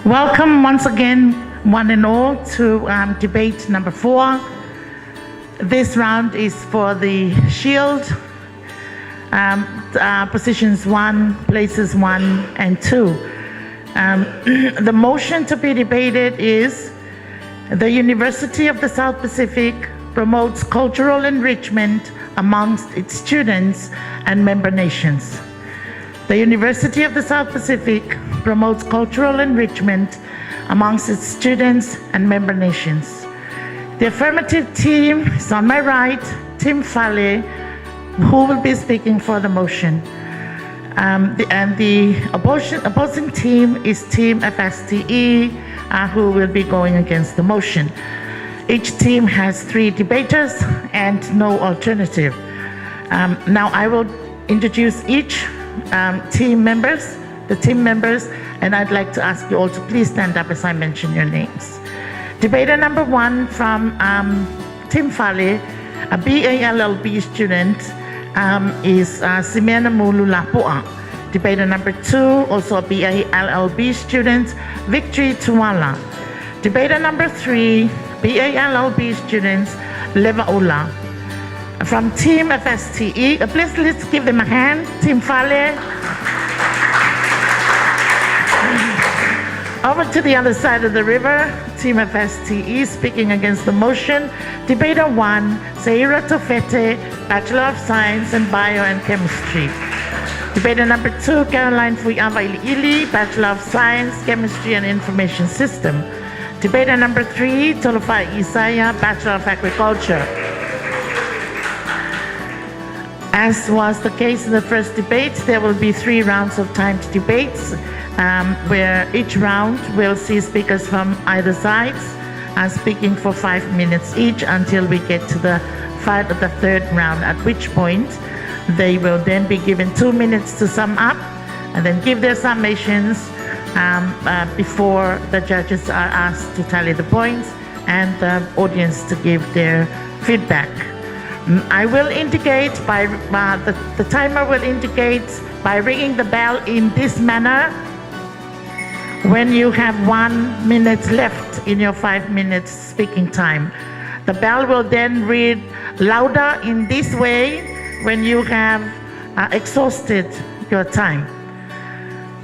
Welcome once again, one and all, to debate number 4. This round is for the shield, positions 1, places 1 and 2. The motion to be debated is the University of the South Pacific promotes cultural enrichment amongst its students and member nations. The University of the South Pacific promotes cultural enrichment amongst its students and member nations. The affirmative team is on my right, Tim Fale, who will be speaking for the motion. And the opposing team is Team FSTE, who will be going against the motion. Each team has 3 debaters and no alternative. Now I will introduce each team members, and I'd like to ask you all to please stand up as I mention your names. Debater number 1 from Tim Fale, a BALLB student, is Simena Mululapua. Debater number 2, also a BALLB student, Victory Tuwala. Debater number 3, BALLB students, Leva Ula. From Team FSTE, please let's give them a hand, Team Fale. Over to the other side of the river, Team FSTE speaking against the motion. Debater 1, Seira Tofete, Bachelor of Science in Bio and Chemistry. Debater number 2, Caroline Fuyava Ili, Bachelor of Science, Chemistry and Information System. Debater number 3, Tolofai Isaya, Bachelor of Agriculture. As was the case in the first debate, there will be 3 rounds of timed debates, where each round will see speakers from either sides speaking for 5 minutes each until we get to the 3rd round, at which point they will then be given 2 minutes to sum up and then give their summations before the judges are asked to tally the points and the audience to give their feedback. I will indicate by the timer will indicate by ringing the bell in this manner when you have 1 minute left in your 5 minutes speaking time. The bell will then read louder in this way when you have exhausted your time.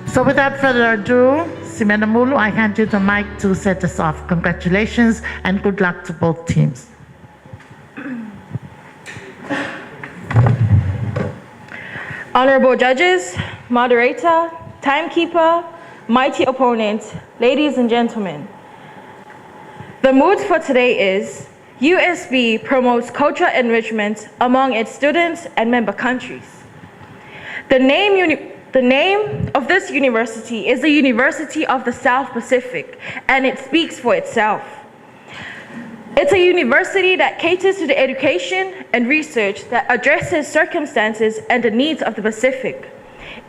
So without further ado, Simena Mulu, I hand you the mic to set us off. Congratulations and good luck to both teams. Honorable judges, moderator, timekeeper, mighty opponent, ladies and gentlemen. The mood for today is USB promotes cultural enrichment among its students and member countries. The name of this university is the University of the South Pacific, and it speaks for itself. It's a university that caters to the education and research that addresses circumstances and the needs of the Pacific.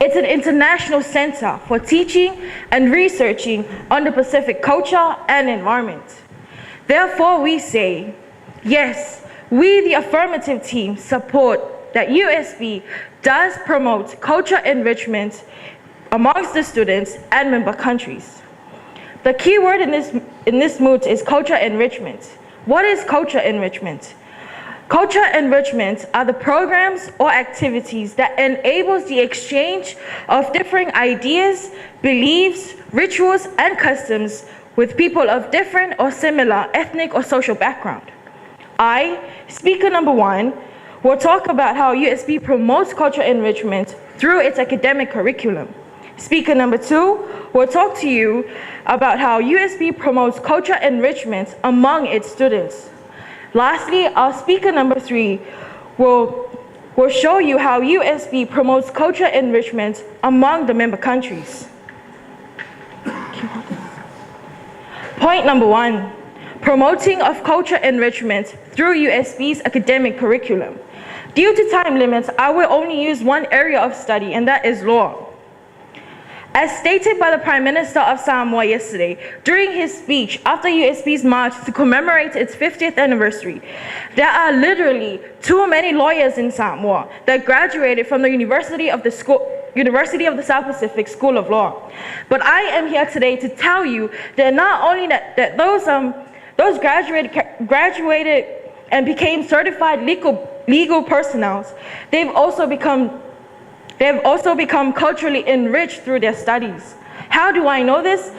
It's an international center for teaching and researching on the Pacific culture and environment. Therefore, we say, yes, we, the affirmative team, support that USB does promote culture enrichment amongst the students and member countries. The key word in this mood is culture enrichment. What is culture enrichment? Culture enrichment are the programs or activities that enables the exchange of differing ideas, beliefs, rituals, and customs with people of different or similar ethnic or social background. I, speaker number 1, will talk about how USB promotes culture enrichment through its academic curriculum. Speaker number 2 will talk to you about how USB promotes culture enrichment among its students. Lastly, our speaker number 3 will show you how USB promotes culture enrichment among the member countries. Point number 1, promoting of culture enrichment through USB's academic curriculum. Due to time limits, I will only use one area of study, and that is law. As stated by the Prime Minister of Samoa yesterday, during his speech after USB's march to commemorate its 50th anniversary, there are literally too many lawyers in Samoa that graduated from the University of the University of the South Pacific School of Law. But I am here today to tell you that not only that those graduated and became certified legal personnel, they've also become culturally enriched through their studies. How do I know this?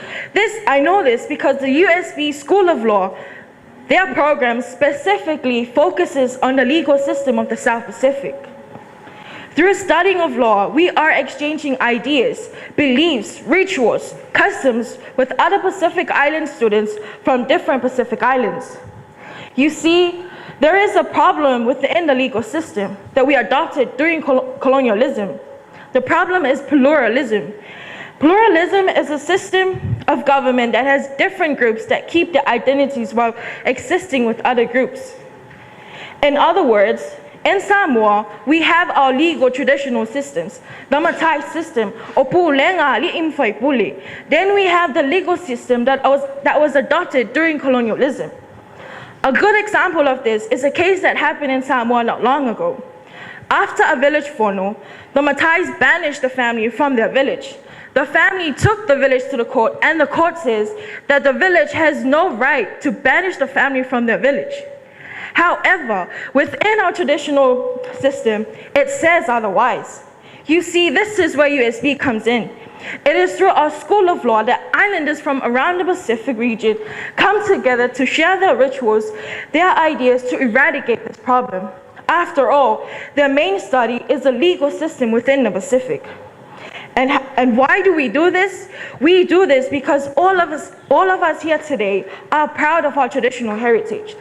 I know this because the USP School of Law, their program specifically focuses on the legal system of the South Pacific. Through studying of law, we are exchanging ideas, beliefs, rituals, customs with other Pacific Island students from different Pacific Islands. You see, there is a problem within the legal system that we adopted during colonialism. The problem is pluralism. Pluralism is a system of government that has different groups that keep their identities while existing with other groups. In other words, in Samoa, we have our legal traditional systems, the Matai system, then we have the legal system that was adopted during colonialism. A good example of this is a case that happened in Samoa not long ago. After a village fono, the Matais banished the family from their village. The family took the village to the court, and the court says that the village has no right to banish the family from their village. However, within our traditional system, it says otherwise. You see, this is where USB comes in. It is through our School of Law that islanders from around the Pacific region come together to share their rituals, their ideas to eradicate this problem. After all, their main study is the legal system within the Pacific. And why do we do this? We do this because all of us here today are proud of our traditional heritage.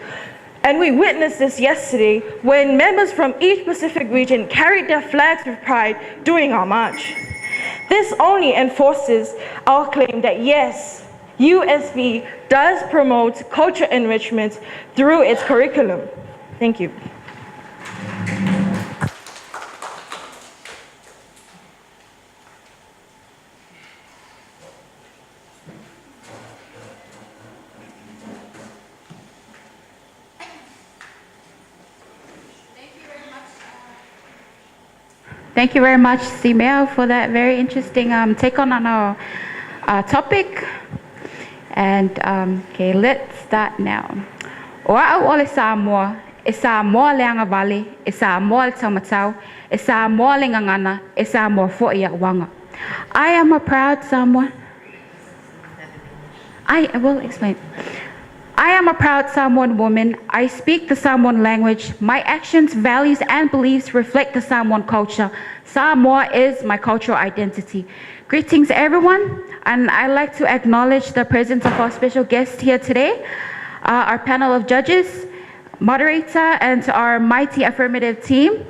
And we witnessed this yesterday when members from each Pacific region carried their flags with pride during our march. This only enforces our claim that yes, USP does promote culture enrichment through its curriculum. Thank you. Thank you very much, Simeo, for that very interesting take on our topic. And okay, let's start now. Oa au ole Samoa, e Samoa leanga vale, e Samoa le taumatau, e Samoa le ngangana, e Samoa fo'i a wanga. I am a proud Samoan. I will explain. I am a proud Samoan woman. I speak the Samoan language. My actions, values, and beliefs reflect the Samoan culture. Samoa is my cultural identity. Greetings, everyone. And I'd like to acknowledge the presence of our special guest here today, our panel of judges, moderator, and our mighty affirmative team.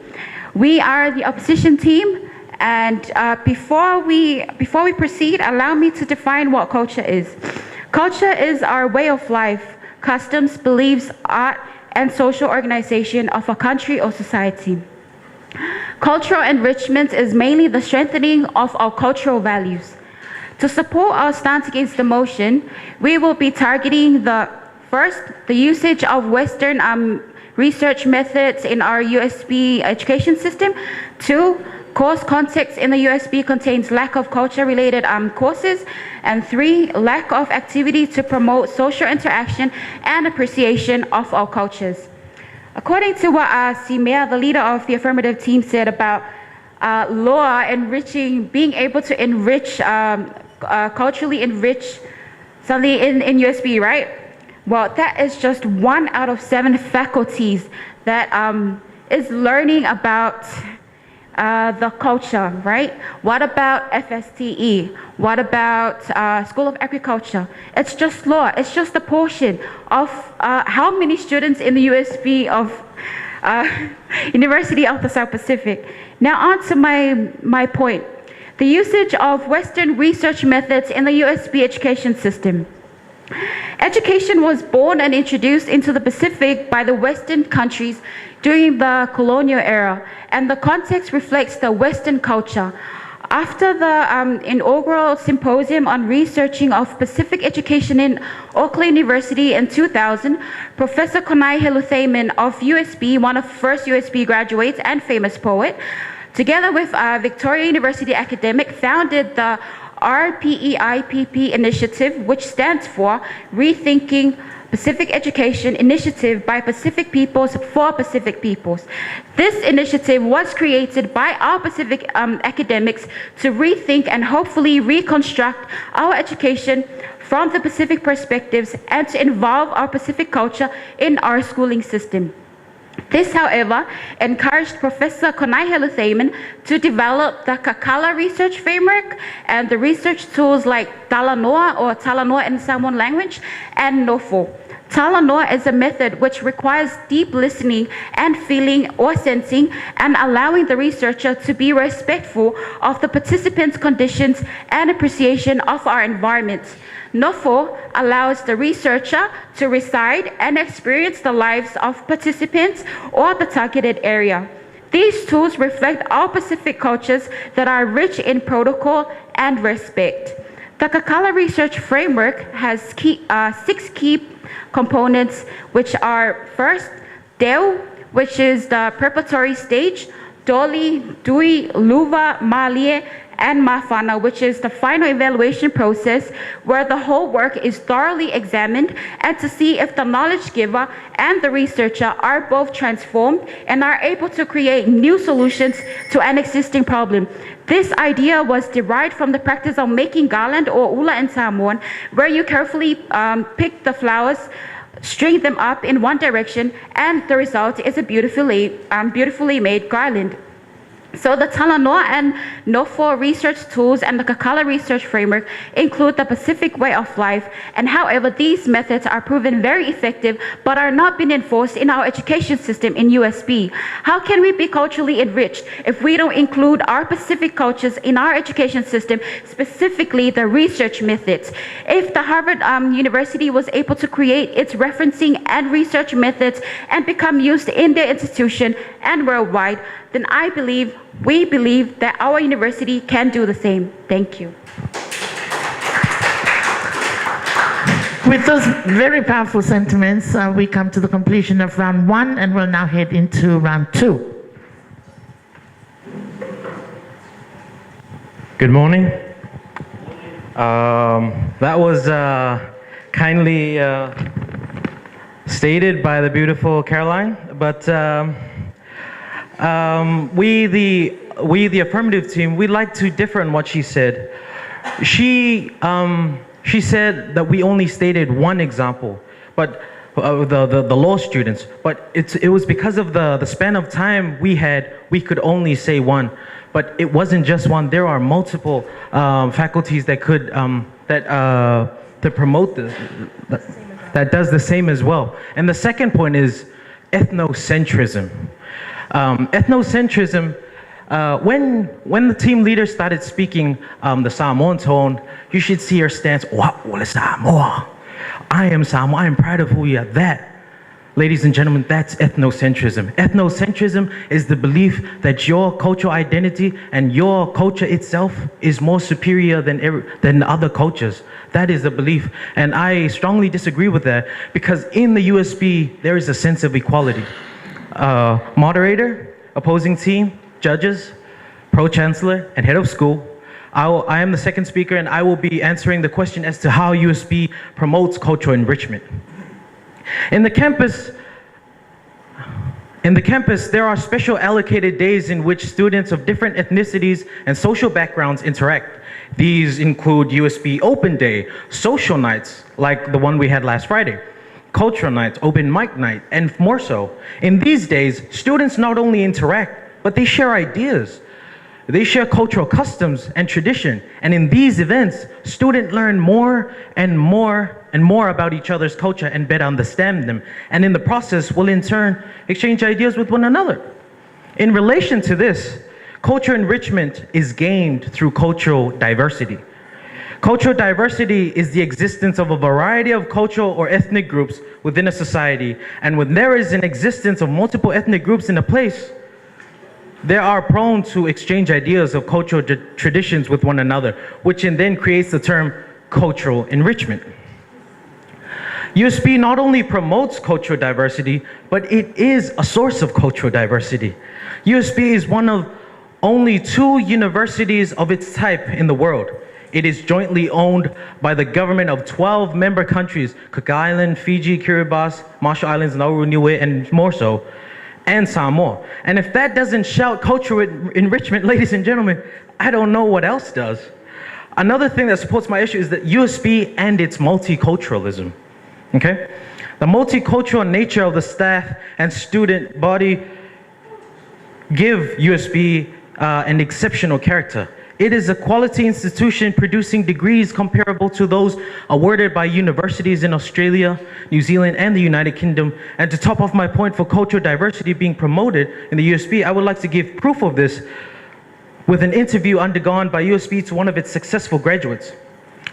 We are the opposition team. And before we proceed, allow me to define what culture is. Culture is our way of life, customs, beliefs, art, and social organization of a country or society. Cultural enrichment is mainly the strengthening of our cultural values. To support our stance against the motion, we will be targeting the usage of Western research methods in our USP education system. 2, course context in the USP contains lack of culture-related courses. And 3, lack of activity to promote social interaction and appreciation of our cultures. According to what Simea, the leader of the affirmative team, said about law enriching, being able to enrich, culturally enrich something in USB, right? Well, that is just 1 out of 7 faculties that is learning about the culture, right? What about FSTE? What about School of Agriculture? It's just law. It's just a portion of how many students in the USP of University of the South Pacific. Now on to my point. The usage of Western research methods in the USP education system. Education was born and introduced into the Pacific by the Western countries during the colonial era, and the context reflects the Western culture. After the inaugural symposium on researching of Pacific education in Auckland University in 2000, Professor Konai Heluthaman of USB, one of the first USB graduates and famous poet, Together with Victoria University academic, founded the RPEIPP initiative, which stands for Rethinking Pacific Education Initiative by Pacific Peoples for Pacific Peoples. This initiative was created by our Pacific academics to rethink and hopefully reconstruct our education from the Pacific perspectives and to involve our Pacific culture in our schooling system. This, however, encouraged Professor Konai Heluthaman to develop the Kakala research framework and the research tools like Talanoa or Talanoa in Samoan language and Nofo. Talanoa is a method which requires deep listening and feeling or sensing and allowing the researcher to be respectful of the participants' conditions and appreciation of our environment. Nofo allows the researcher to reside and experience the lives of participants or the targeted area. These tools reflect our Pacific cultures that are rich in protocol and respect. The Kakala Research Framework has 6 key components, which are first, Deo, which is the preparatory stage, Doli, Dui, Luva, Malie, and Mafana, which is the final evaluation process where the whole work is thoroughly examined and to see if the knowledge giver and the researcher are both transformed and are able to create new solutions to an existing problem. This idea was derived from the practice of making garland or ula in Samoan, where you carefully pick the flowers, string them up in one direction, and the result is a beautifully made garland. So the Talanoa and Nofo research tools and the Kakala research framework include the Pacific way of life, and however these methods are proven very effective but are not being enforced in our education system in USP. How can we be culturally enriched if we don't include our Pacific cultures in our education system, specifically the research methods? If the Harvard University was able to create its referencing and research methods and become used in their institution and worldwide, then we believe that our university can do the same. Thank you. With those very powerful sentiments, we come to the completion of round 1 and we'll now head into round 2. Good morning. That was kindly stated by the beautiful Caroline, but we the affirmative team, we'd like to differ in what she said. She said that we only stated one example, but the law students, but it was because of the span of time we had, we could only say one. But it wasn't just one. There are multiple faculties that could to promote this that does the same as well. And the second point is ethnocentrism. Ethnocentrism, when the team leader started speaking the Samoan tone, you should see her stance. Samoa. I am Samoa. I am proud of who we are. That, ladies and gentlemen, that's ethnocentrism. Ethnocentrism is the belief that your cultural identity and your culture itself is more superior than other cultures. That is the belief. And I strongly disagree with that, because in the USP, there is a sense of equality. Moderator, opposing team, judges, pro-chancellor, and head of school. I am the second speaker, and I will be answering the question as to how USP promotes cultural enrichment. In the campus, there are special allocated days in which students of different ethnicities and social backgrounds interact. These include USP Open Day, social nights, like the one we had last Friday, cultural nights, open mic night, and more so. In these days, students not only interact, but they share ideas. They share cultural customs and tradition. And in these events, students learn more and more and more about each other's culture and better understand them. And in the process, will in turn exchange ideas with one another. In relation to this, cultural enrichment is gained through cultural diversity. Cultural diversity is the existence of a variety of cultural or ethnic groups within a society. And when there is an existence of multiple ethnic groups in a place, they are prone to exchange ideas of cultural traditions with one another, which then creates the term cultural enrichment. USP not only promotes cultural diversity, but it is a source of cultural diversity. USP is one of only 2 universities of its type in the world. It is jointly owned by the government of 12 member countries, Cook Island, Fiji, Kiribati, Marshall Islands, Nauru, Niue, and more so, and Samoa. And if that doesn't shout cultural enrichment, ladies and gentlemen, I don't know what else does. Another thing that supports my issue is that USP and its multiculturalism, okay? The multicultural nature of the staff and student body give USB an exceptional character. It is a quality institution producing degrees comparable to those awarded by universities in Australia, New Zealand, and the United Kingdom. And to top off my point for cultural diversity being promoted in the USP, I would like to give proof of this with an interview undergone by USP to one of its successful graduates.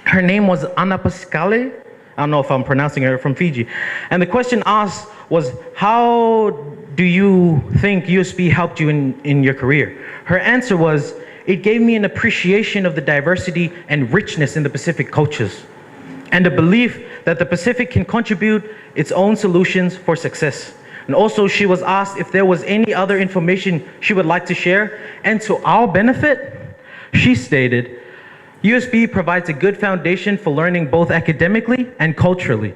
Her name was Anna Pascale. I don't know if I'm pronouncing her, from Fiji. And the question asked was, how do you think USP helped you in your career? Her answer was, it gave me an appreciation of the diversity and richness in the Pacific cultures, and a belief that the Pacific can contribute its own solutions for success. And also, she was asked if there was any other information she would like to share, and to our benefit, she stated, USB provides a good foundation for learning both academically and culturally.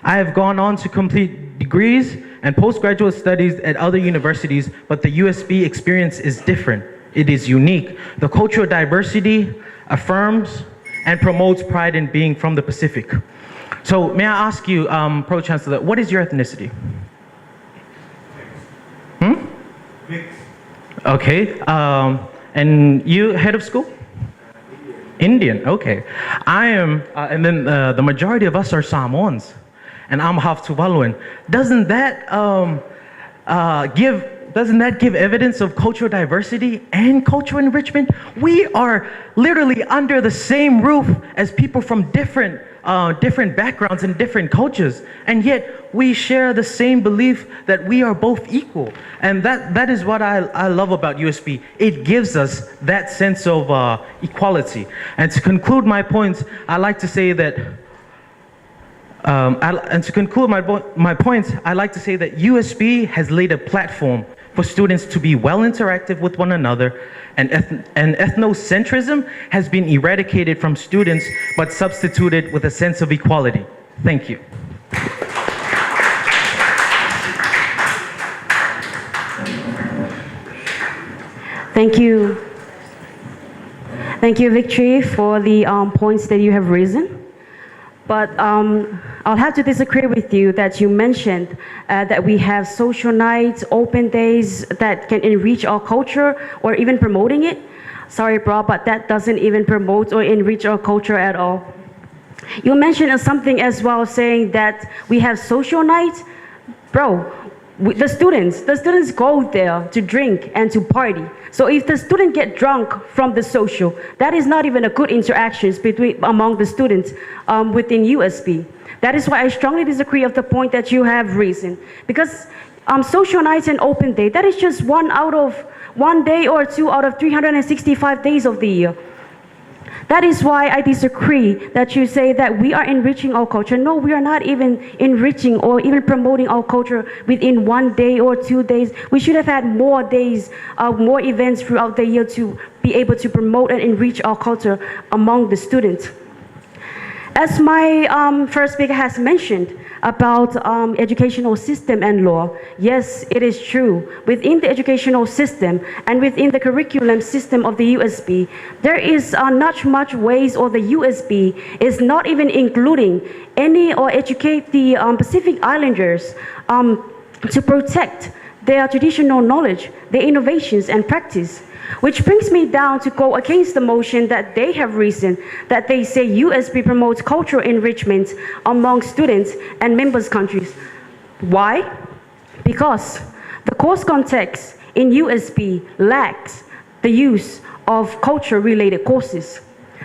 I have gone on to complete degrees and postgraduate studies at other universities, but the USB experience is different. It is unique. The cultural diversity affirms and promotes pride in being from the Pacific. So may I ask you, Pro Chancellor, what is your ethnicity? Mixed. Okay, and you, head of school? Indian, okay. I am, and then the majority of us are Samoans, and I'm half Tuvaluan. Doesn't that give evidence of cultural diversity and cultural enrichment? We are literally under the same roof as people from different backgrounds and different cultures, and yet we share the same belief that we are both equal. And that is what I love about USP. It gives us that sense of equality. And to conclude my points, I like to say that USP has laid a platform for students to be well interactive with one another, and ethnocentrism has been eradicated from students but substituted with a sense of equality. Thank you. Thank you. Thank you, Victory, for the points that you have risen. But I'll have to disagree with you that you mentioned that we have social nights, open days that can enrich our culture or even promoting it. Sorry, bro, but that doesn't even promote or enrich our culture at all. You mentioned something as well, saying that we have social nights. Bro, the students go there to drink and to party. So if the student get drunk from the social, that is not even a good interactions among the students within USB. That is why I strongly disagree of the point that you have risen. Because social nights and open day, that is just one day or two out of 365 days of the year. That is why I disagree that you say that we are enriching our culture. No, we are not even enriching or even promoting our culture within 1 day or 2 days. We should have had more days, more events throughout the year to be able to promote and enrich our culture among the students. As my first speaker has mentioned about educational system and law, yes, it is true. Within the educational system and within the curriculum system of the USB, there is not much ways, or the USB is not even including any or educate the Pacific Islanders to protect their traditional knowledge, their innovations and practice. Which brings me down to go against the motion that they have risen, that they say USB promotes cultural enrichment among students and members countries. Why? Because the course context in USB lacks the use of culture-related courses.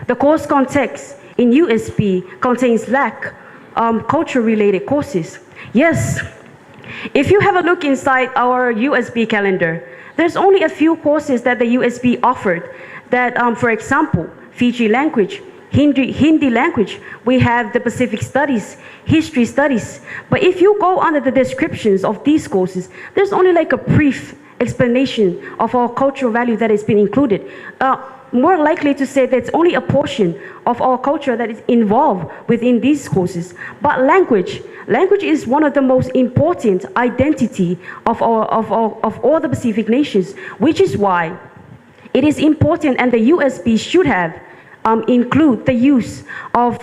The course context in USB contains lack culture-related courses. Yes, if you have a look inside our USB calendar, there's only a few courses that the USB offered that, for example, Fiji language, Hindi language, we have the Pacific Studies, History Studies. But if you go under the descriptions of these courses, there's only like a brief explanation of our cultural value that has been included. More likely to say that it's only a portion of our culture that is involved within these courses. But language is one of the most important identity of all the Pacific nations, which is why it is important, and the USP should have include the use of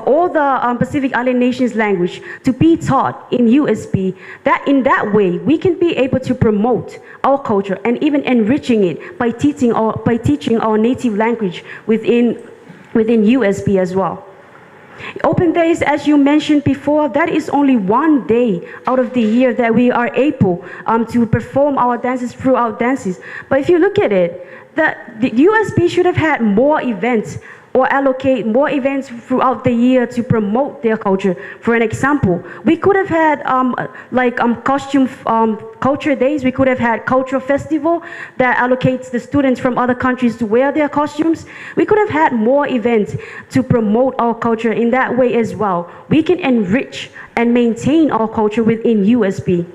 all the Pacific Island nations' language to be taught in USP. That in that way we can be able to promote our culture and even enriching it by teaching our native language within USP as well. Open days, as you mentioned before, that is only one day out of the year that we are able to perform our dances throughout dances. But if you look at it, the USP should have had more events or allocate more events throughout the year to promote their culture. For an example, we could have had costume culture days. We could have had cultural festival that allocates the students from other countries to wear their costumes. We could have had more events to promote our culture in that way as well. We can enrich and maintain our culture within USP.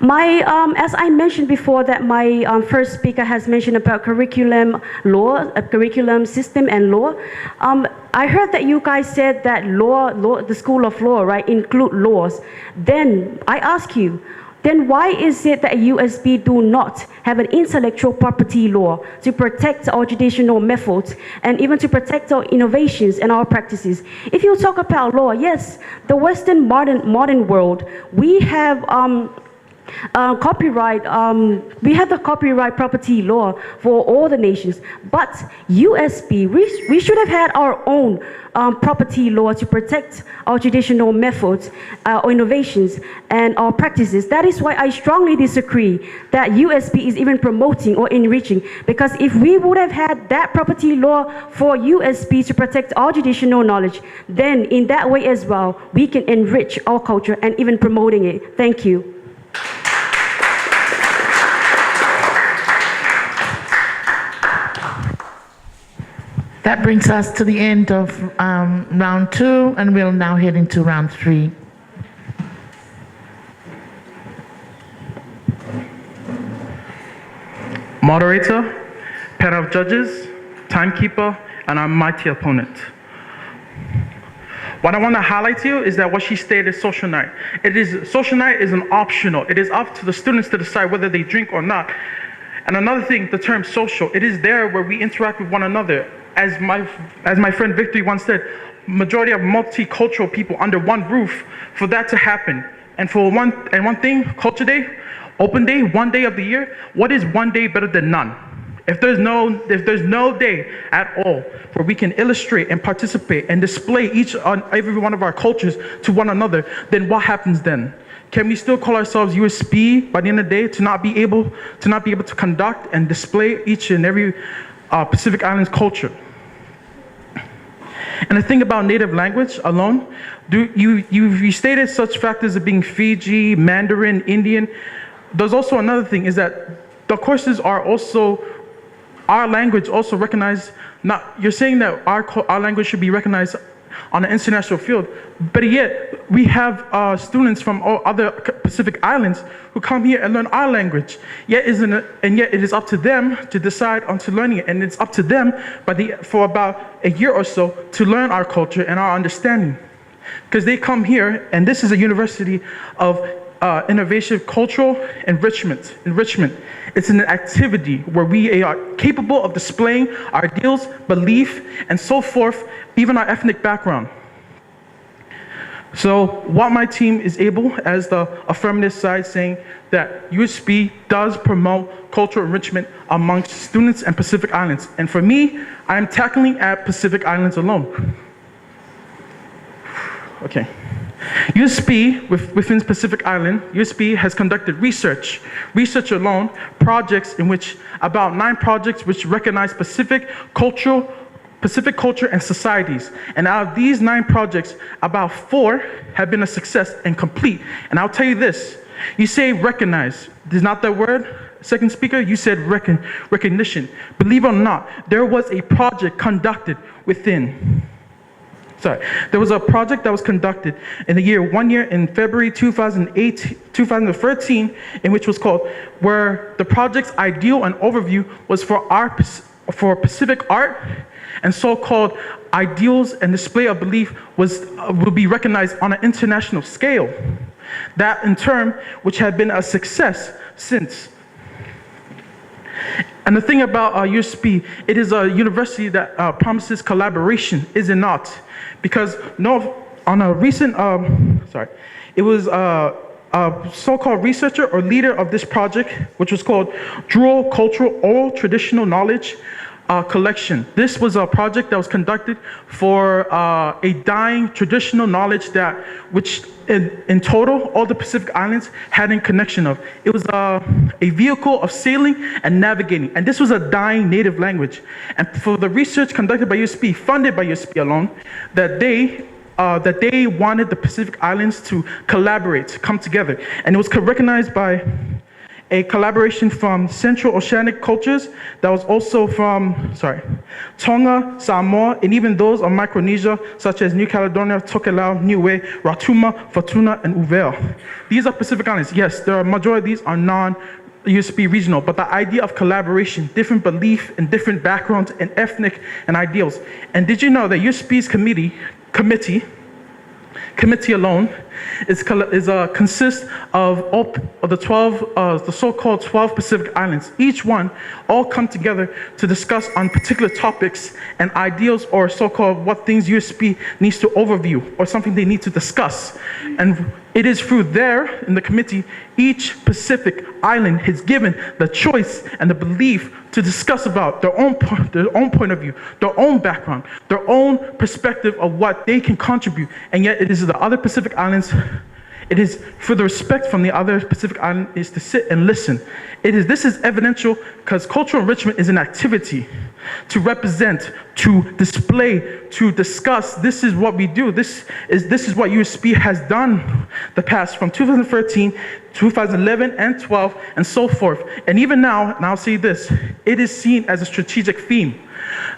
As I mentioned before, that my first speaker has mentioned about curriculum system and law. I heard that you guys said that the School of Law, right, include laws. Then I ask you, then why is it that USP do not have an intellectual property law to protect our traditional methods and even to protect our innovations and our practices? If you talk about law, yes, the Western modern world, we have copyright, we have the copyright property law for all the nations, but USP, we should have had our own property law to protect our traditional methods, our innovations, and our practices. That is why I strongly disagree that USP is even promoting or enriching, because if we would have had that property law for USP to protect our traditional knowledge, then in that way as well, we can enrich our culture and even promoting it. Thank you. That brings us to the end of round 2, and we'll now head into round 3. Moderator, panel of judges, timekeeper, and our mighty opponent. What I want to highlight to you is that what she stated is social night. Social night is an optional. It is up to the students to decide whether they drink or not. And another thing, the term social, it is there where we interact with one another. As my friend Victory once said, majority of multicultural people under one roof, for that to happen. And for one thing, Culture Day, Open Day, one day of the year, what is one day better than none? If there's no day at all where we can illustrate and participate and display every one of our cultures to one another, then what happens then? Can we still call ourselves USP by the end of the day to not be able to conduct and display each and every Pacific Islands culture? And the thing about native language alone, you stated such factors as being Fiji, Mandarin, Indian. There's also another thing, is that the courses are also, our language also recognized. You're saying that our language should be recognized on an international field, but yet we have students from all other Pacific Islands who come here and learn our language. Yet it is up to them to decide on to learning it, and it's up to them for about a year or so to learn our culture and our understanding, because they come here, and this is a university of innovation, cultural enrichment. It's an activity where we are capable of displaying our ideals, belief, and so forth, even our ethnic background. So what my team is able, as the affirmative side, saying that USP does promote cultural enrichment amongst students and Pacific Islands. And for me, I'm tackling at Pacific Islands alone. Okay. USP, within Pacific Island, USP has conducted research alone, projects in which, about 9 projects which recognize Pacific culture and societies. And out of these 9 projects, about 4 have been a success and complete. And I'll tell you this, you say recognize, is not that word? Second speaker, you said recognition. Believe it or not, there was a project conducted within There was a project that was conducted in the year, 1 year in February 2013, in which was called, where the project's ideal and overview was for Pacific art, and so-called ideals and display of belief will be recognized on an international scale. That in turn, which had been a success since. And the thing about USP, it is a university that promises collaboration, is it not? Because on a recent, it was a so-called researcher or leader of this project, which was called Dual Cultural Oral Traditional Knowledge Collection. This was a project that was conducted for a dying traditional knowledge which in total, all the Pacific Islands had in connection of. It was a vehicle of sailing and navigating, and this was a dying native language. And for the research conducted by USP, funded by USP alone, that they wanted the Pacific Islands to collaborate, to come together. And it was recognized by a collaboration from Central Oceanic cultures that was also from, Tonga, Samoa, and even those of Micronesia, such as New Caledonia, Tokelau, Niue, Ratuma, Fortuna, and Uvea. These are Pacific Islands. Yes, the majority of these are non-USP regional, but the idea of collaboration, different belief and different backgrounds and ethnic and ideals. And did you know that USP's committee alone consists of the so-called 12 Pacific Islands. Each one all come together to discuss on particular topics and ideals, or so-called what things USP needs to overview or something they need to discuss. And it is through there in the committee, each Pacific Island is given the choice and the belief to discuss about their own point of view, their own background, their own perspective of what they can contribute. And yet it is the other Pacific Islands, it is for the respect from the other Pacific Island is to sit and listen. This is evidential because cultural enrichment is an activity to represent, to display, to discuss. This is what we do. This is what USP has done the past from 2013, 2011, and 12, and so forth. And even now, and I'll say this, it is seen as a strategic theme.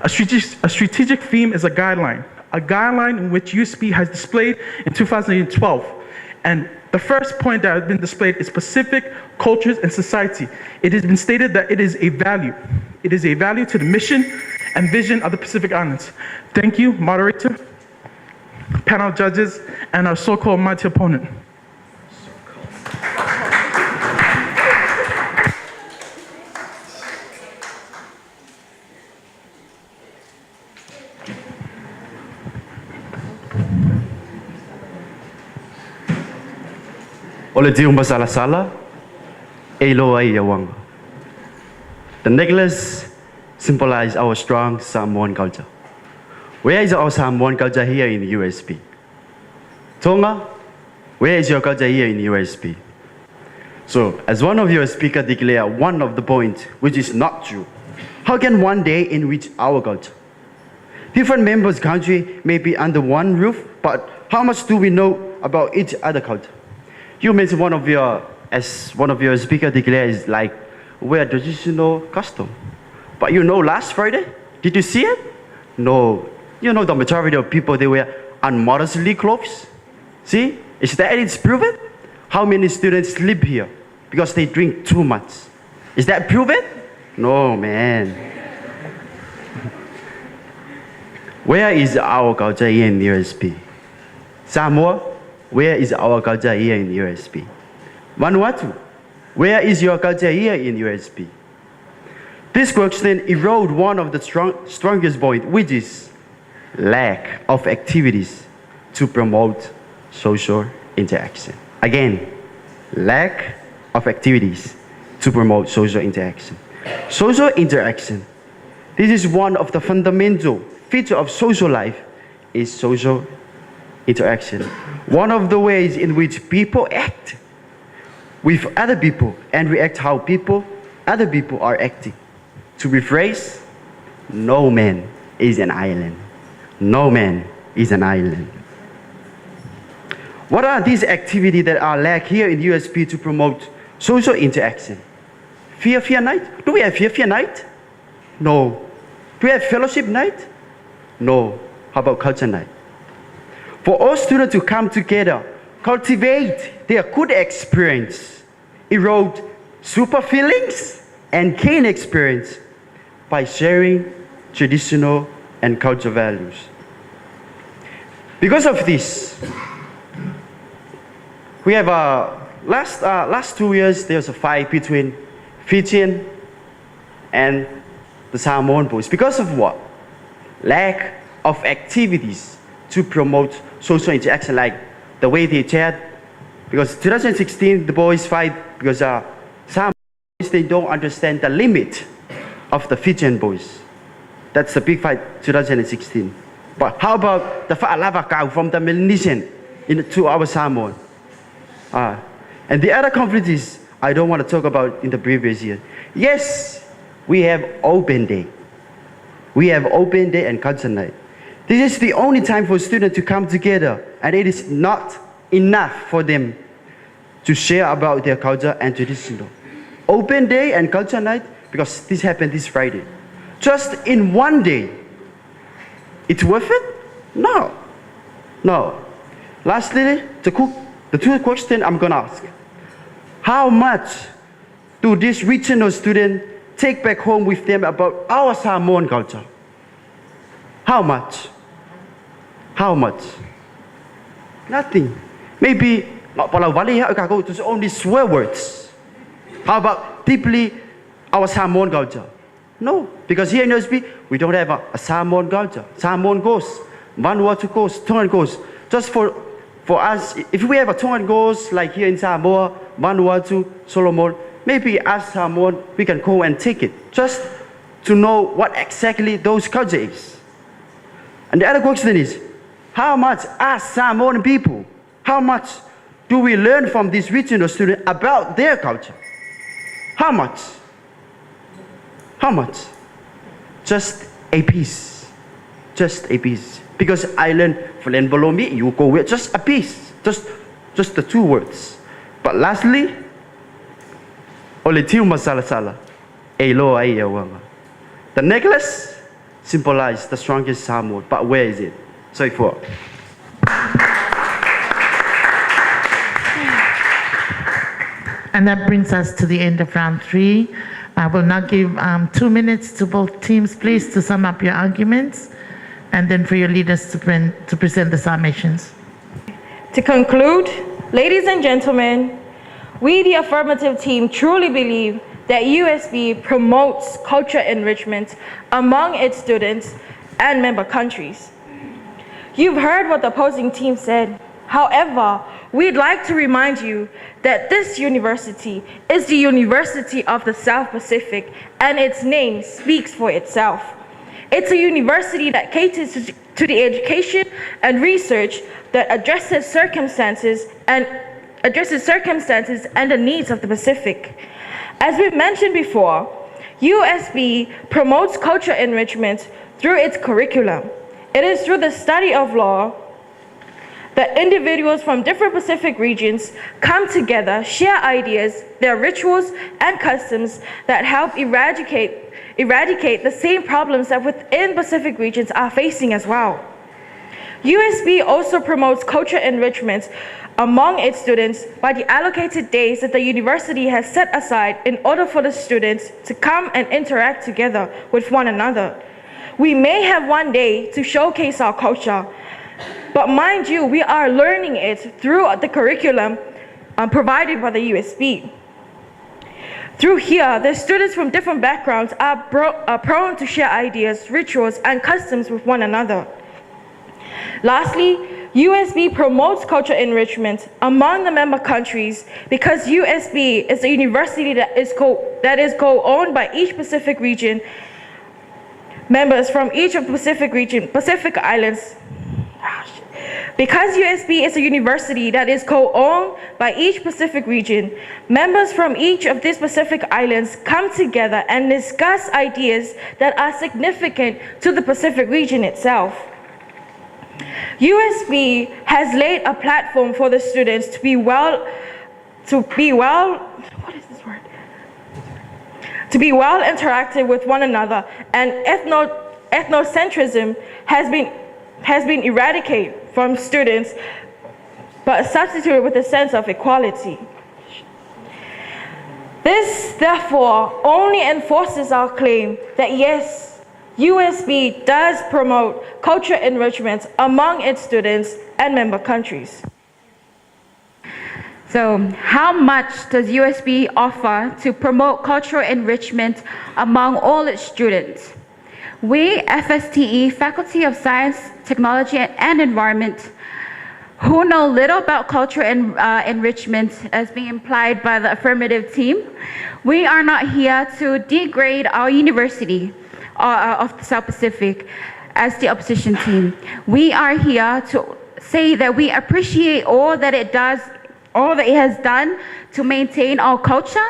A strategic theme is a guideline in which USP has displayed in 2012. And the first point that has been displayed is Pacific cultures and society. It has been stated that it is a value. It is a value to the mission and vision of the Pacific Islands. Thank you, moderator, panel judges, and our so-called mighty opponent. Ole diung basala-sala, elo ay yawang. The necklace symbolizes our strong Samoan culture. Where is our Samoan culture here in the USP? Tonga, where is your culture here in the USP? So, as one of your speakers declared one of the points which is not true, how can one day enrich our culture? Different members' country may be under one roof, but how much do we know about each other culture? You mentioned one of your speaker declared is like wear traditional custom. But last Friday, did you see it? No. The majority of people, they wear unmodestly clothes. See, is that it's proven? How many students sleep here because they drink too much? Is that proven? No, man. Where is our culture here in the USP? Samoa? Where is our culture here in USP? Vanuatu, where is your culture here in USP? This question erodes one of the strongest points, which is lack of activities to promote social interaction. Again, lack of activities to promote social interaction. Social interaction, this is one of the fundamental features of social life, is social interaction. One of the ways in which people act with other people and react how other people are acting. To rephrase, no man is an island. No man is an island. What are these activities that are lack here in USP to promote social interaction? Fear night? Do we have fear night? No. Do we have fellowship night? No. How about culture night? for all students to come together, cultivate their good experience, erode super feelings, and gain experience by sharing traditional and cultural values. Because of this, we have last 2 years there's a fight between Fijian and the Samoan boys. Because of what? Lack of activities to promote social interaction, like the way they chat. Because 2016 the boys fight because some boys they don't understand the limit of the Fijian boys. That's the big fight 2016. But how about the Fa'alavakau from the Melanesian to our Samoan? And the other conflict is, I don't want to talk about in the previous year. Yes, we have open day. We have open day and culture night. This is the only time for students to come together, and it is not enough for them to share about their culture and traditional. Open day and culture night, because this happened this Friday. Just in one day, it's worth it? No. No. Lastly, the two questions I'm going to ask. How much do these regional students take back home with them about our Samoan culture? How much? How much? Nothing. Maybe just only swear words. How about deeply our Samoan culture? No, because here in USP, we don't have a Samoan culture. Samoan ghost, Vanuatu ghost, Tongan ghost. Just for us, if we have a Tongan ghost, like here in Samoa, Vanuatu, Solomon, maybe as Samoan, we can go and take it, just to know what exactly those culture is. And the other question is, how much as Samoan people, how much do we learn from these regional students about their culture? How much? How much? Just a piece. Just a piece. Because I learned Flen Bolomi, you go with just a piece. Just the 2 words. But lastly, Olitiu Masalasala, Elo Ayawanga. The necklace symbolizes the strongest Samoan, but where is it? Sorry for. And that brings us to the end of round 3. I will now give 2 minutes to both teams, please, to sum up your arguments, and then for your leaders to present the summations. To conclude, ladies and gentlemen, we, the affirmative team, truly believe that USB promotes culture enrichment among its students and member countries. You've heard what the opposing team said. However, we'd like to remind you that this university is the University of the South Pacific, and its name speaks for itself. It's a university that caters to the education and research that addresses circumstances and the needs of the Pacific. As we've mentioned before, USB promotes culture enrichment through its curriculum. It is through the study of law that individuals from different Pacific regions come together, share ideas, their rituals and customs that help eradicate the same problems that within Pacific regions are facing as well. USB also promotes culture enrichment among its students by the allocated days that the university has set aside in order for the students to come and interact together with one another. We may have one day to showcase our culture, but mind you, we are learning it through the curriculum provided by the USB. Through here, the students from different backgrounds are prone to share ideas, rituals, and customs with one another. Lastly, USB promotes culture enrichment among the member countries because USB is a university that is co-owned by each Pacific region, members from each of the Pacific Islands. Because USB is a university that is co-owned by each Pacific region, members from each of these Pacific Islands come together and discuss ideas that are significant to the Pacific region itself. USB has laid a platform for the students to be well interactive with one another, and ethnocentrism has been eradicated from students, but substituted with a sense of equality. This, therefore, only enforces our claim that yes, USB does promote cultural enrichment among its students and member countries. So, how much does USB offer to promote cultural enrichment among all its students? We, FSTE, Faculty of Science, Technology, and Environment, who know little about cultural enrichment as being implied by the affirmative team, we are not here to degrade our university of the South Pacific as the opposition team. We are here to say that we appreciate all that it has done to maintain our culture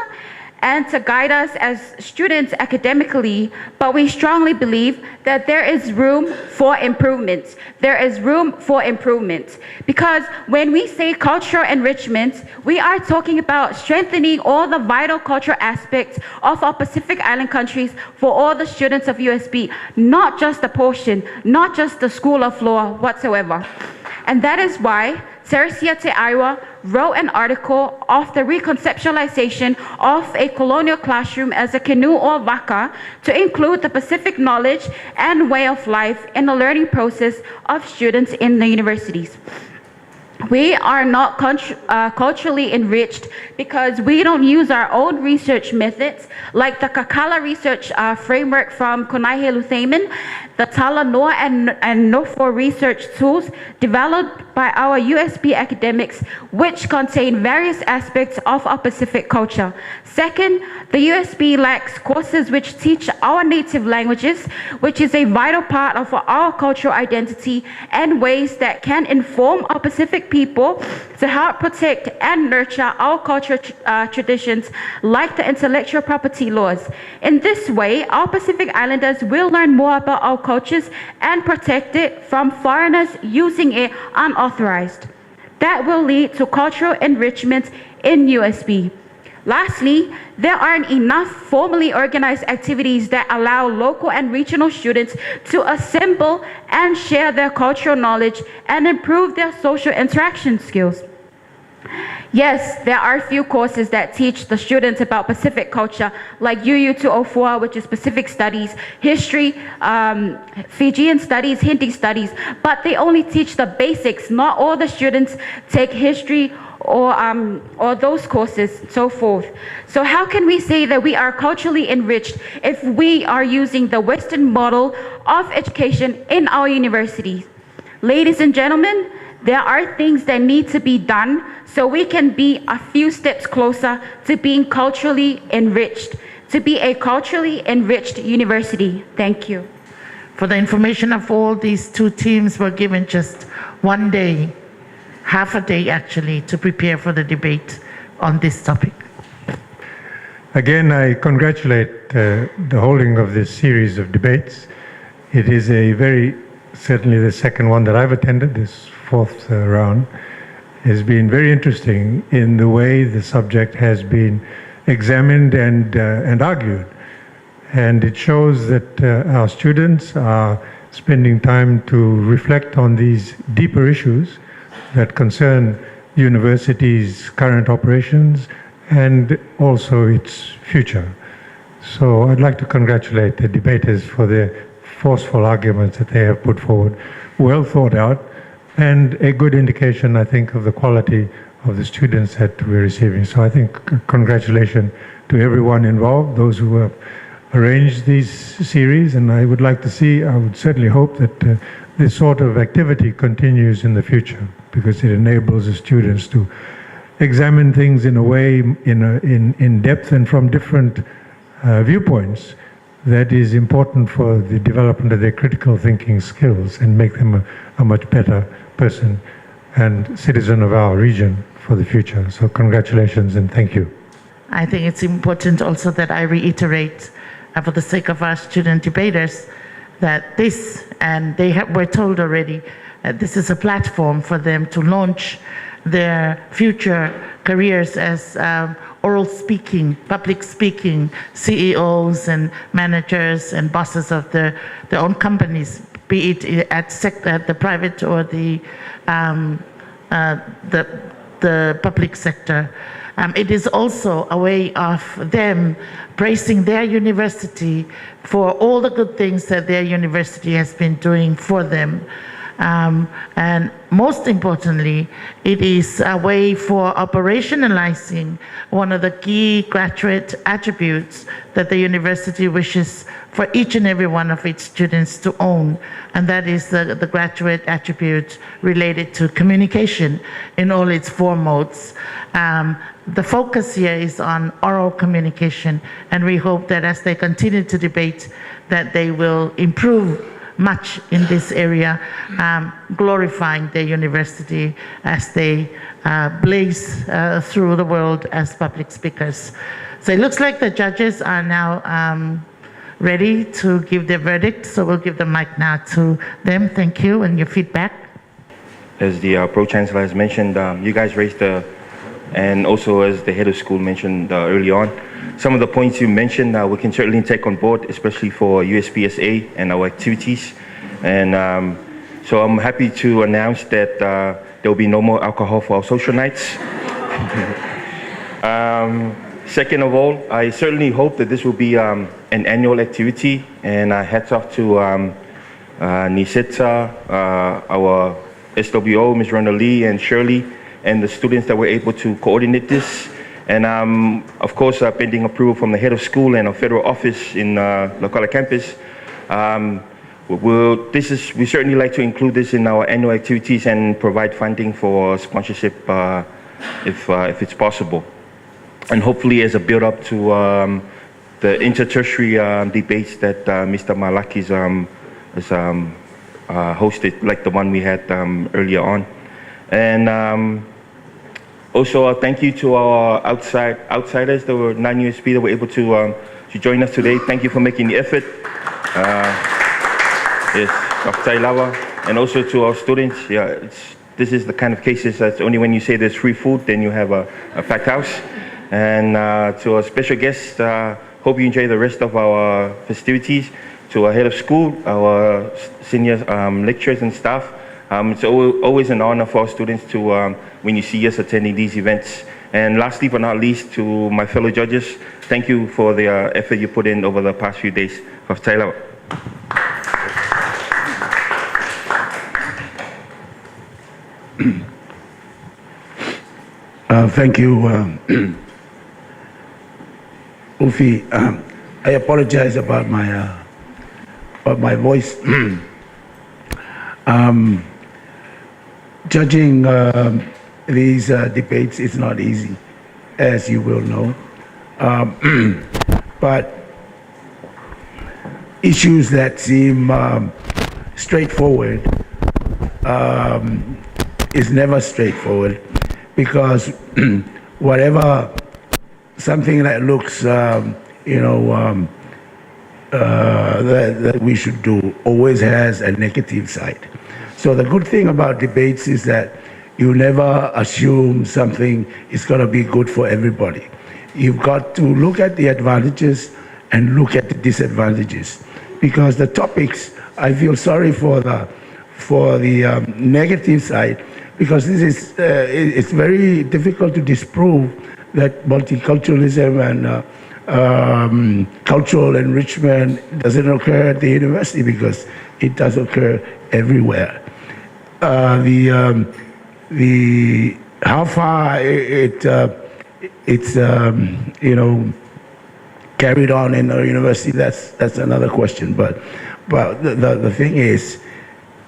and to guide us as students academically, but we strongly believe that there is room for improvement. There is room for improvement. Because when we say cultural enrichment, we are talking about strengthening all the vital cultural aspects of our Pacific Island countries for all the students of USB, not just the portion, not just the School of Law whatsoever. And that is why Teresia Te Aiwa wrote an article of the reconceptualization of a colonial classroom as a canoe or vaka to include the Pacific knowledge and way of life in the learning process of students in the universities. We are not culturally enriched because we don't use our own research methods like the Kakala research framework from Konaihe Luthaiman, the Tala Noa and Nofor research tools developed by our USB academics, which contain various aspects of our Pacific culture. Second, the USB lacks courses which teach our native languages, which is a vital part of our cultural identity, and ways that can inform our Pacific people to help protect and nurture our cultural traditions like the intellectual property laws. In this way, our Pacific Islanders will learn more about our cultures and protect it from foreigners using it unauthorized. That will lead to cultural enrichment in USB. Lastly, there aren't enough formally organized activities that allow local and regional students to assemble and share their cultural knowledge and improve their social interaction skills. Yes, there are a few courses that teach the students about Pacific culture, like UU 204, which is Pacific Studies, History, Fijian Studies, Hindi Studies, but they only teach the basics. Not all the students take history or those courses, so forth. So how can we say that we are culturally enriched if we are using the Western model of education in our universities? Ladies and gentlemen, there are things that need to be done so we can be a few steps closer to being culturally enriched, to be a culturally enriched university. Thank you. For the information of all, these two teams were given just one day, half a day actually, to prepare for the debate on this topic. Again, I congratulate the holding of this series of debates. It is certainly the second one that I've attended, this fourth round, has been very interesting in the way the subject has been examined and argued. And it shows that our students are spending time to reflect on these deeper issues that concern universities' current operations and also its future. So I'd like to congratulate the debaters for their forceful arguments that they have put forward, well thought out, and a good indication, I think, of the quality of the students that we're receiving. So I think congratulations to everyone involved, those who have arranged these series, and I would certainly hope that this sort of activity continues in the future, because it enables the students to examine things in a way, in depth and from different viewpoints that is important for the development of their critical thinking skills and make them a much better person and citizen of our region for the future. So congratulations and thank you. I think it's important also that I reiterate, for the sake of our student debaters, that this, and were told already, this is a platform for them to launch their future careers as oral speaking, public speaking CEOs and managers and bosses of their own companies, be it at the private or the public sector. It is also a way of them praising their university for all the good things that their university has been doing for them. And most importantly, it is a way for operationalizing one of the key graduate attributes that the university wishes for each and every one of its students to own, and that is the graduate attribute related to communication in all its four modes. The focus here is on oral communication, and we hope that as they continue to debate, that they will improve much in this area, glorifying their university as they blaze through the world as public speakers. So it looks like the judges are now ready to give their verdict, so we'll give the mic now to them. Thank you, and your feedback. As the Pro-Chancellor has mentioned, you guys raised and also as the head of school mentioned early on, some of the points you mentioned we can certainly take on board, especially for USPSA and our activities. And so I'm happy to announce that there will be no more alcohol for our social nights. Second of all, I certainly hope that this will be an annual activity, and hats off to Niseta, our SWO, Ms. Rona Lee and Shirley, and the students that were able to coordinate this. And of course, pending approval from the head of school and our federal office in Lokala campus, we certainly like to include this in our annual activities and provide funding for sponsorship if it's possible. And hopefully as a build-up to the intertertiary debates that Mr. Malaki has hosted, like the one we had earlier on. And also, thank you to our outsiders that were non-USP that were able to join us today. Thank you for making the effort. Yes, Dr. Ilawa, and also to our students. Yeah, this is the kind of cases that's only when you say there's free food, then you have a packed house. And to our special guests, hope you enjoy the rest of our festivities. To our head of school, our senior lecturers and staff, it's always an honor for our students to, when you see us attending these events. And lastly but not least, to my fellow judges, thank you for the effort you put in over the past few days. Thank you, Ufi. I apologize about my voice. Judging these debates is not easy, as you will know. But issues that seem straightforward is never straightforward, because whatever something that looks, that we should do always has a negative side. So the good thing about debates is that you never assume something is going to be good for everybody. You've got to look at the advantages and look at the disadvantages, because the topics, I feel sorry for the negative side, because this is it's very difficult to disprove that multiculturalism and cultural enrichment doesn't occur at the university, because it does occur everywhere. How far it's carried on in our university, that's another question. But the thing is,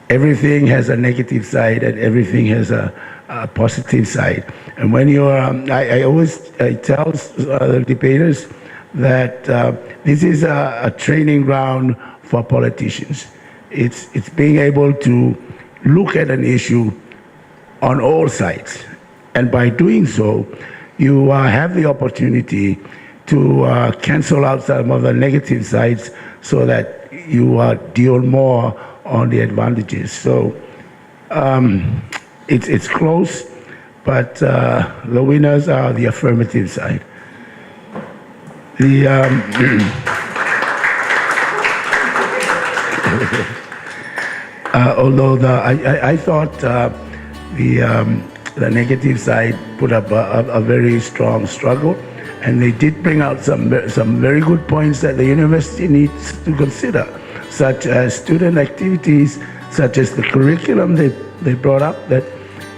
everything has a negative side and everything has a positive side. And when you are, I always tell the debaters that this is a training ground for politicians. It's being able to look at an issue on all sides. And by doing so, you have the opportunity to cancel out some of the negative sides so that you deal more on the advantages. So it's close, but the winners are the affirmative side. although I thought the negative side put up a very strong struggle, and they did bring out some very good points that the university needs to consider, such as student activities, such as the curriculum they brought up that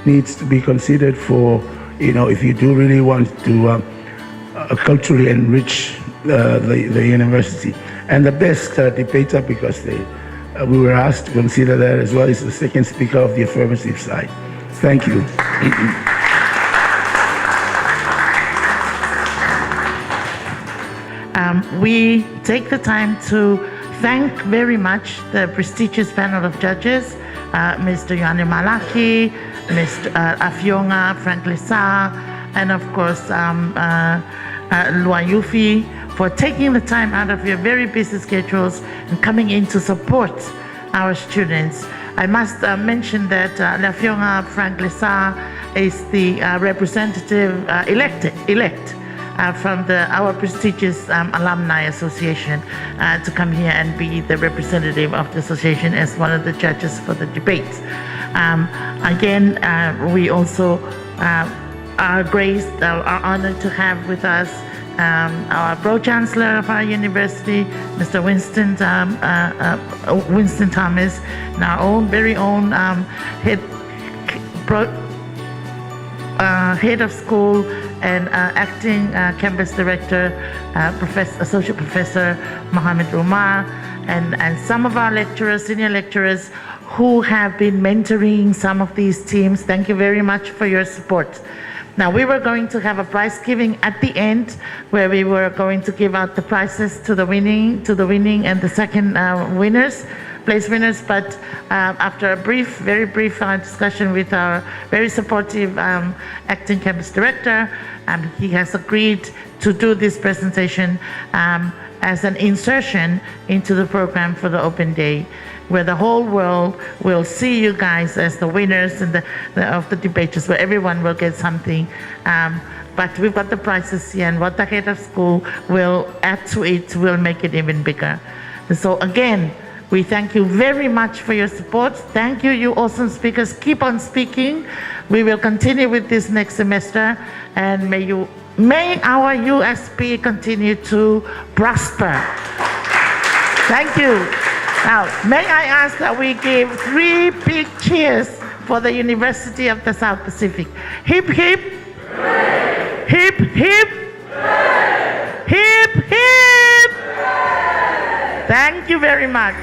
needs to be considered for, if you do really want to culturally enrich the university. And the best debater, because we were asked to consider that as well, is the second speaker of the affirmative side. Thank you. We take the time to thank very much the prestigious panel of judges, Mr. Yohane Malaki, Mr. Afionga, Frank Lesa, and of course Lua Yufi, for taking the time out of your very busy schedules and coming in to support our students. I must mention that Lafionga Frank Lesa is the representative elect from our prestigious Alumni Association to come here and be the representative of the association as one of the judges for the debates. Again, we also are honored to have with us our Pro-Chancellor of our university, Mr. Winston Thomas, and our very own head of school and acting campus director, Associate Professor Mohammed Rumar, and some of our lecturers, senior lecturers, who have been mentoring some of these teams. Thank you very much for your support. Now, we were going to have a prize giving at the end, where we were going to give out the prizes to the winning and the second place winners. But after a very brief discussion with our very supportive acting campus director, he has agreed to do this presentation as an insertion into the program for the Open Day, where the whole world will see you guys as the winners and of the debates, where everyone will get something. But we've got the prizes here, and what the head of school will add to it will make it even bigger. So again, we thank you very much for your support. Thank you, you awesome speakers. Keep on speaking. We will continue with this next semester, and may our USP continue to prosper. Thank you. Now, may I ask that we give 3 big cheers for the University of the South Pacific. Hip, hip. Hooray. Hip, hip. Hooray. Hip, hip. Hooray. Thank you very much.